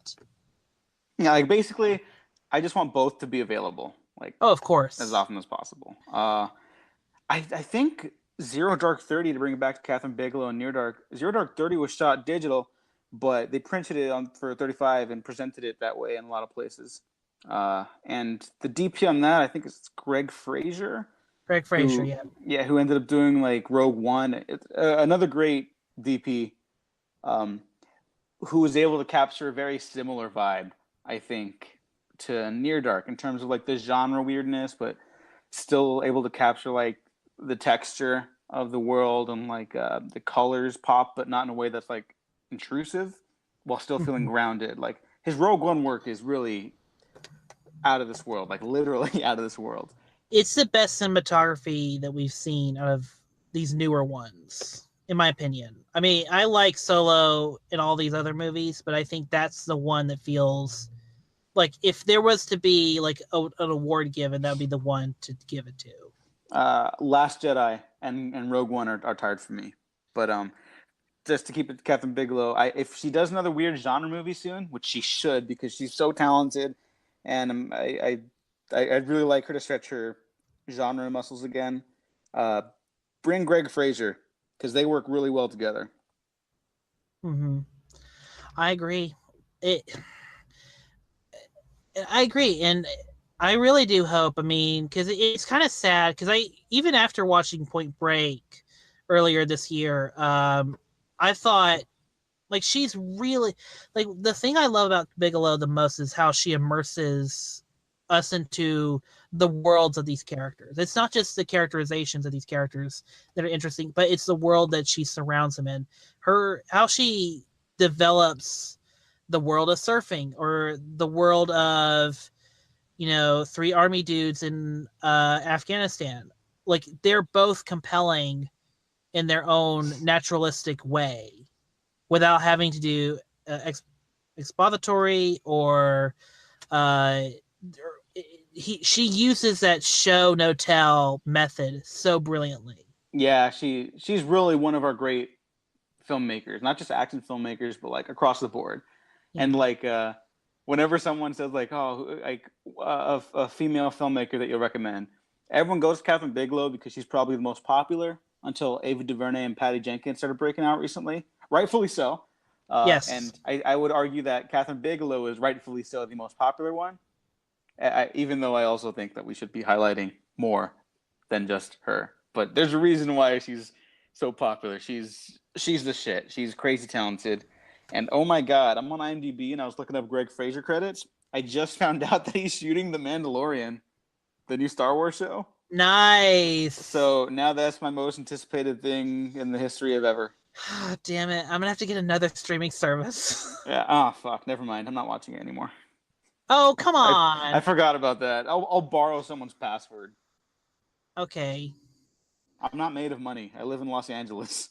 Yeah, like basically, I just want both to be available. Like, of course, as often as possible. I think Zero Dark 30, to bring it back to Catherine Bigelow and Near Dark. Zero Dark 30 was shot digital, but they printed it for 35 and presented it that way in a lot of places. And the DP on that, I think it's Greg Fraser. Yeah, who ended up doing like Rogue One. Another great DP, who was able to capture a very similar vibe, I think, to Near Dark in terms of like the genre weirdness, but still able to capture like the texture of the world and like the colors pop, but not in a way that's like intrusive, while still feeling grounded. Like his Rogue One work is really out of this world, like literally out of this world. It's the best cinematography that we've seen out of these newer ones, in my opinion. I mean, I like Solo and all these other movies, but I think that's the one that feels like if there was to be like an award given, that would be the one to give it to. Last Jedi and Rogue One are tied for me. But just to keep it to Catherine Bigelow, if she does another weird genre movie soon, which she should because she's so talented and I'd really like her to stretch her genre muscles again. Bring Greg Fraser, because they work really well together. Mm-hmm. I agree. I agree, and I really do hope. I mean, because it's kind of sad. Because even after watching Point Break earlier this year, I thought like she's really like the thing I love about Bigelow the most is how she immerses us into the worlds of these characters. It's not just the characterizations of these characters that are interesting, but it's the world that she surrounds them in. How she develops the world of surfing or the world of three army dudes in Afghanistan. Like they're both compelling in their own naturalistic way without having to do expository or she uses that show no tell method so brilliantly. Yeah, she's really one of our great filmmakers, not just action filmmakers, but like across the board. Yeah. And like whenever someone says like, oh, like a female filmmaker that you'll recommend, everyone goes to Catherine Bigelow because she's probably the most popular until Ava DuVernay and Patty Jenkins started breaking out recently, rightfully so. Yes. And I would argue that Catherine Bigelow is rightfully so the most popular one, even though I also think that we should be highlighting more than just her. But there's a reason why she's so popular. She's the shit. She's crazy talented. And oh my God, I'm on IMDb and I was looking up Greg Fraser credits. I just found out that he's shooting The Mandalorian, the new Star Wars show. Nice. So now that's my most anticipated thing in the history of ever. Damn it. I'm going to have to get another streaming service. Yeah. Oh, fuck. Never mind. I'm not watching it anymore. Oh, come on. I forgot about that. I'll borrow someone's password. Okay. I'm not made of money. I live in Los Angeles.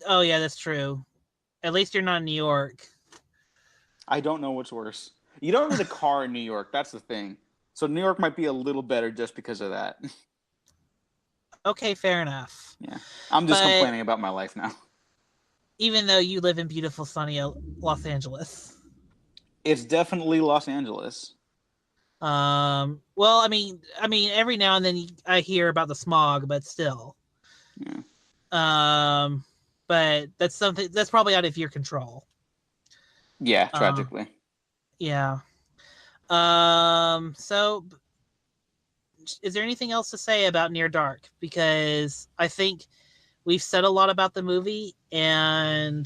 Oh, yeah, that's true. At least you're not in New York. I don't know what's worse. You don't need a car in New York. That's the thing. So New York might be a little better just because of that. Okay, fair enough. Yeah. I'm just complaining about my life now. Even though you live in beautiful, sunny Los Angeles. It's definitely Los Angeles. Well, I mean, every now and then I hear about the smog, but still. Yeah. But that's something that's probably out of your control. Yeah, tragically. Yeah. So is there anything else to say about Near Dark? Because I think we've said a lot about the movie, and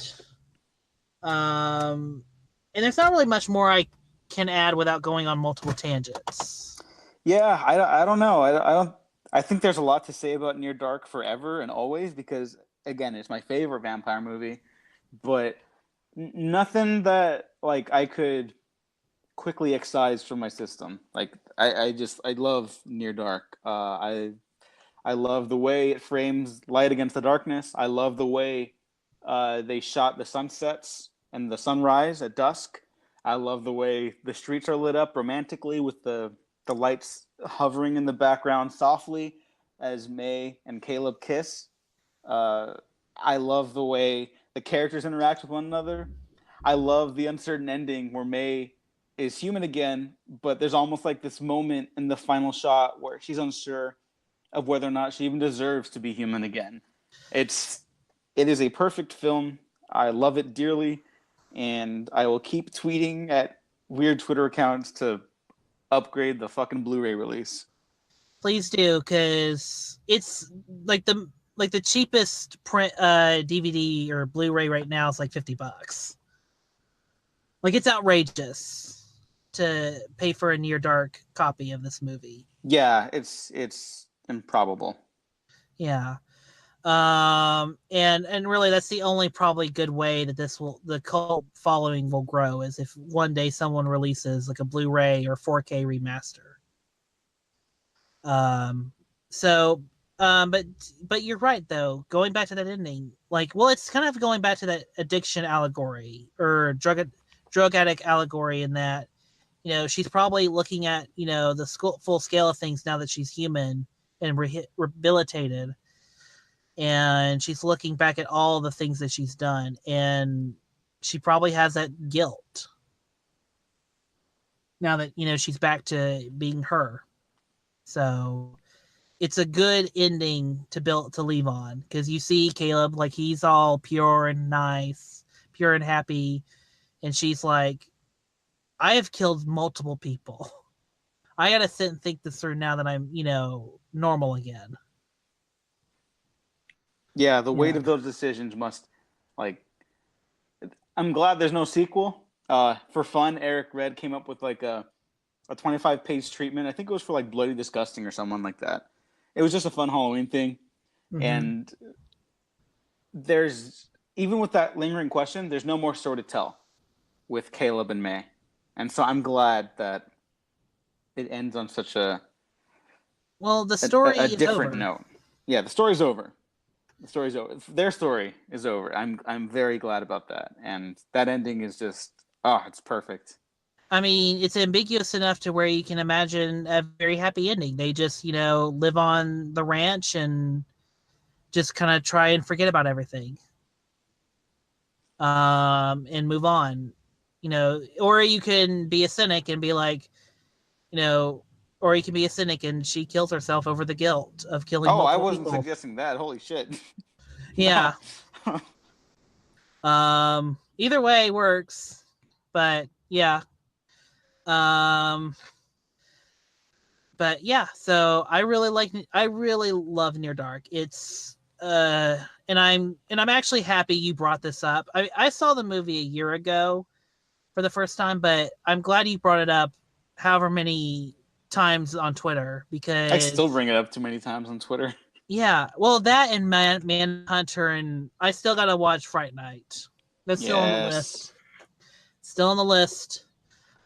there's not really much more I can add without going on multiple tangents. Yeah, I don't know. I think there's a lot to say about Near Dark forever and always because again, it's my favorite vampire movie, but nothing that like I could quickly excise from my system. Like I love Near Dark. I love the way it frames light against the darkness. I love the way they shot the sunsets and the sunrise at dusk. I love the way the streets are lit up romantically with the lights hovering in the background softly as May and Caleb kiss. I love the way the characters interact with one another. I love the uncertain ending where May is human again, but there's almost like this moment in the final shot where she's unsure of whether or not she even deserves to be human again. It is a perfect film. I love it dearly, and I will keep tweeting at weird Twitter accounts to upgrade the fucking Blu-ray release. Please do, because it's like the cheapest print DVD or Blu-ray right now is like $50. Like it's outrageous to pay for a Near Dark copy of this movie. Yeah, it's improbable. Yeah. And really that's the only probably good way that the cult following will grow is if one day someone releases like a Blu-ray or 4K remaster. But you're right though, going back to that ending, like, well, it's kind of going back to that addiction allegory or drug addict allegory in that, she's probably looking at, the full scale of things now that she's human and rehabilitated. And she's looking back at all the things that she's done. And she probably has that guilt. now that she's back to being her. So it's a good ending to leave on, because you see Caleb, like, he's all pure and nice, pure and happy, and she's like, I have killed multiple people. I gotta sit and think this through now that I'm normal again. Yeah, the weight of those decisions must, like, I'm glad there's no sequel. For fun, Eric Red came up with like a 25-page treatment. I think it was for like Bloody Disgusting or someone like that. It was just a fun Halloween thing. Mm-hmm. And there's, even with that lingering question, there's no more story to tell with Caleb and May. And so I'm glad that it ends on such a story a is different over. note. Yeah, the story's over. The story's over. Their story is over. I'm very glad about that. And that ending is just, it's perfect. I mean, it's ambiguous enough to where you can imagine a very happy ending. They just, live on the ranch and just kind of try and forget about everything. And move on. Or you can be a cynic and be like, or you can be a cynic and she kills herself over the guilt of killing multiple people. I wasn't suggesting that. Holy shit. Yeah. Either way works, but yeah. But yeah, so I really love Near Dark. It's and I'm actually happy you brought this up. I saw the movie a year ago for the first time, but I'm glad you brought it up however many times on Twitter, because I still bring it up too many times on Twitter. Yeah, well, that and Manhunter, and I still gotta watch Fright Night. That's still on the list. Still on the list.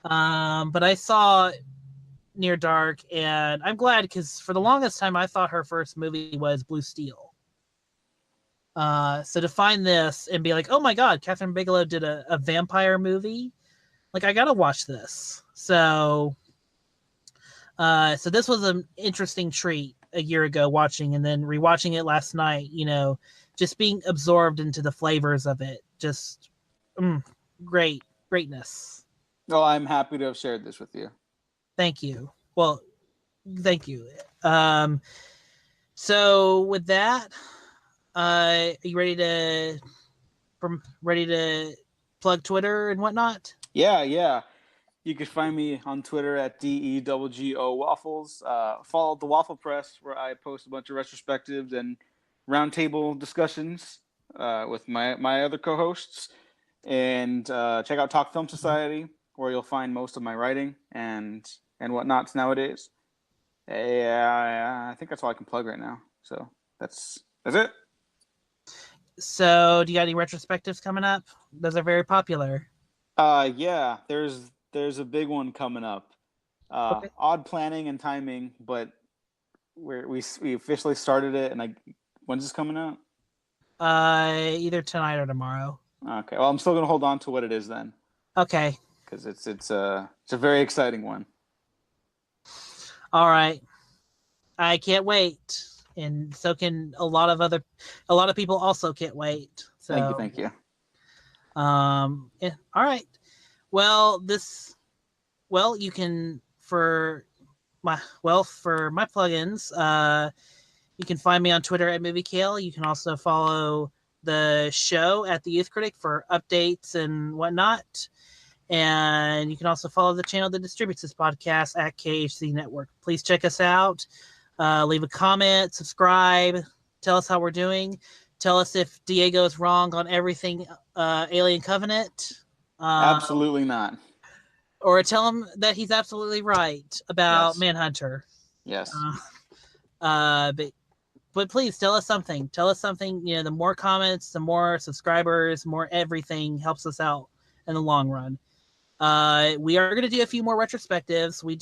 But I saw Near Dark, and I'm glad, because for the longest time I thought her first movie was Blue Steel. So to find this and be like, oh my god, Catherine Bigelow did a vampire movie, like, I gotta watch this. So this was an interesting treat a year ago watching, and then rewatching it last night, just being absorbed into the flavors of it. Just greatness. Oh, I'm happy to have shared this with you. Thank you. Well, thank you. So with that, are you ready to plug Twitter and whatnot? Yeah. You can find me on Twitter at DEWGO Waffles. Follow the Waffle Press, where I post a bunch of retrospectives and roundtable discussions with my other co-hosts. And check out Talk Film Society, where you'll find most of my writing and whatnots nowadays. Yeah, I think that's all I can plug right now. So that's it. So do you got any retrospectives coming up? Those are very popular. Yeah, there's a big one coming up. Okay. Odd planning and timing, but we officially started it. And when's this coming out? Either tonight or tomorrow. Okay. Well, I'm still gonna hold on to what it is then. Okay. Because it's a very exciting one. All right. I can't wait, and so can a lot of people also can't wait. So Thank you. Yeah, all right. Well, you can, for my plugins, you can find me on Twitter at MovieKale. You can also follow the show at the Youth Critic for updates and whatnot. And you can also follow the channel that distributes this podcast at KHC Network. Please check us out. Leave a comment, subscribe, tell us how we're doing. Tell us if Diego is wrong on everything Alien Covenant. Absolutely not. Or tell him that he's absolutely right about Manhunter. Yes. But please tell us something. Tell us something. The more comments, the more subscribers, more everything helps us out in the long run. We are going to do a few more retrospectives. We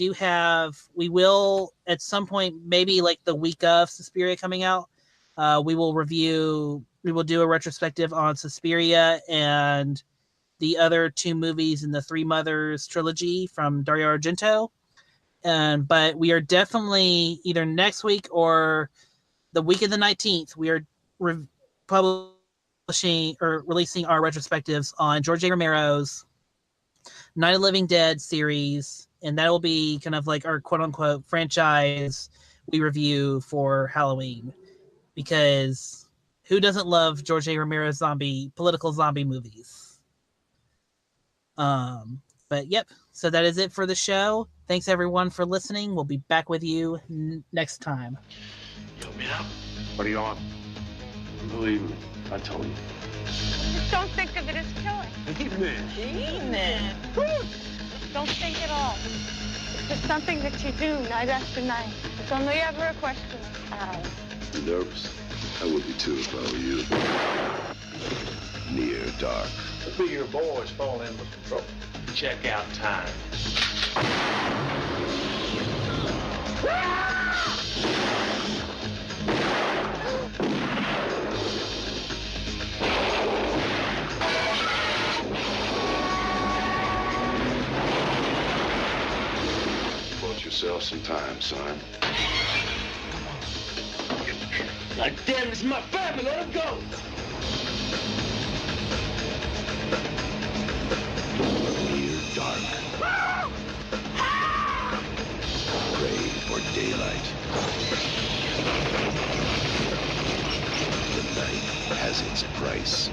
will at some point, maybe like the week of Suspiria coming out, we will do a retrospective on Suspiria and the other two movies in the Three Mothers trilogy from Dario Argento. But we are definitely either next week or the week of the 19th, we are publishing or releasing our retrospectives on George A. Romero's Night of the Living Dead series, and that will be kind of like our quote unquote franchise we review for Halloween, because who doesn't love George A. Romero's political zombie movies? But yep, so that is it for the show. Thanks everyone for listening. We'll be back with you next time. You help me out? What are you on? Believe me, I told you. Just don't think of it as killing. Evening. Don't think at all. It's just something that you do night after night. It's only ever a question of how. You nervous? I would be too if I were you. Near dark. Could be your boys falling in with trouble. Check out time. Bought yourself some time, son. God damn, this is my family. Let him go. Near dark. Pray for daylight. The night has its price.